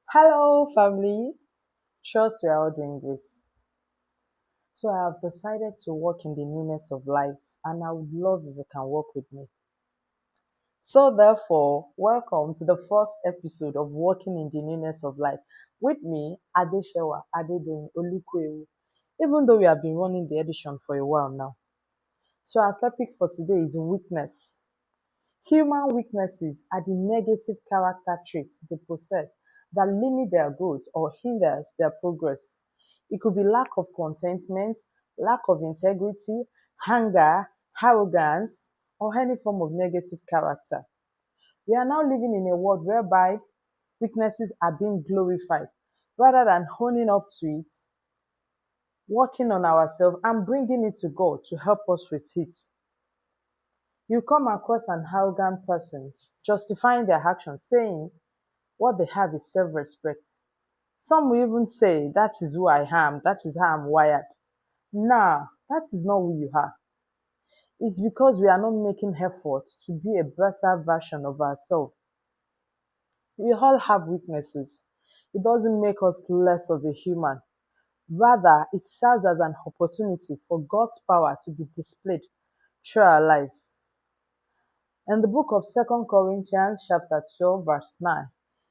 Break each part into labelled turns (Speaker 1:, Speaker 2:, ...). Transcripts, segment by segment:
Speaker 1: Hello, family. Trust we are all doing great. So, I have decided to walk in the newness of life, and I would love if you can walk with me. So, therefore, welcome to the first episode of Walking in the Newness of Life with me, Adeshewa Adedoyin Olukwewu. Even though we have been running the edition for a while now. So, our topic for today is weakness. Human weaknesses are the negative character traits they possess that limit their growth or hinders their progress. It could be lack of contentment, lack of integrity, anger, arrogance, or any form of negative character. We are now living in a world whereby weaknesses are being glorified rather than honing up to it, working on ourselves, and bringing it to God to help us with it. You come across an arrogant person justifying their actions, saying what they have is self respect. Some will even say, that is who I am, that is how I'm wired. Nah, that is not who you are. It's because we are not making effort to be a better version of ourselves. We all have weaknesses. It doesn't make us less of a human. Rather, it serves as an opportunity for God's power to be displayed through our life. In the book of 2 Corinthians chapter 12 verse 9,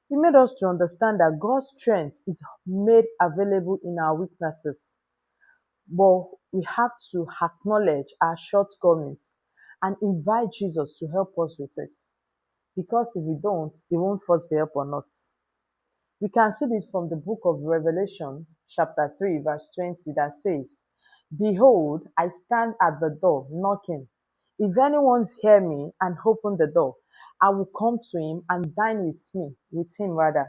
Speaker 1: he made us to understand that God's strength is made available in our weaknesses. But we have to acknowledge our shortcomings and invite Jesus to help us with it. Because if we don't, he won't force the help on us. We can see this from the book of Revelation chapter 3 verse 20 that says, "Behold, I stand at the door knocking. If anyone's hear me and open the door, I will come to him and dine with him rather."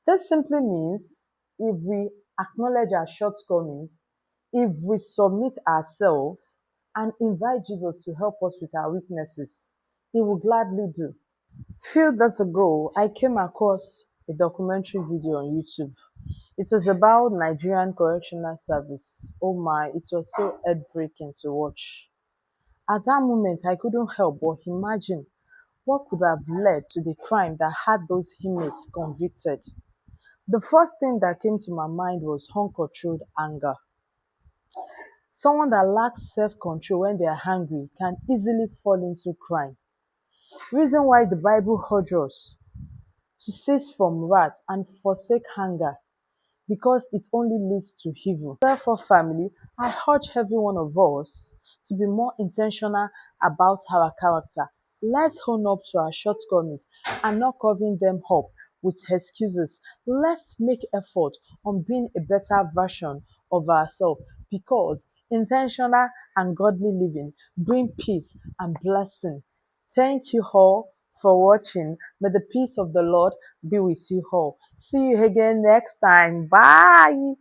Speaker 1: This simply means if we acknowledge our shortcomings, if we submit ourselves and invite Jesus to help us with our weaknesses, he will gladly do. Few days ago, I came across a documentary video on YouTube. It was about Nigerian Correctional Service. Oh my, it was so heartbreaking to watch. At that moment, I couldn't help but imagine what could have led to the crime that had those inmates convicted. The first thing that came to my mind was uncontrolled anger. Someone that lacks self-control when they are angry can easily fall into crime. Reason why the Bible urges us to cease from wrath and forsake anger, because it only leads to evil. Therefore, family, I urge every one of us to be more intentional about our character. Let's own up to our shortcomings and not covering them up with excuses. Let's make effort on being a better version of ourselves, because intentional and godly living bring peace and blessing. Thank you all for watching. May the peace of the Lord be with you all. See you again next time. Bye.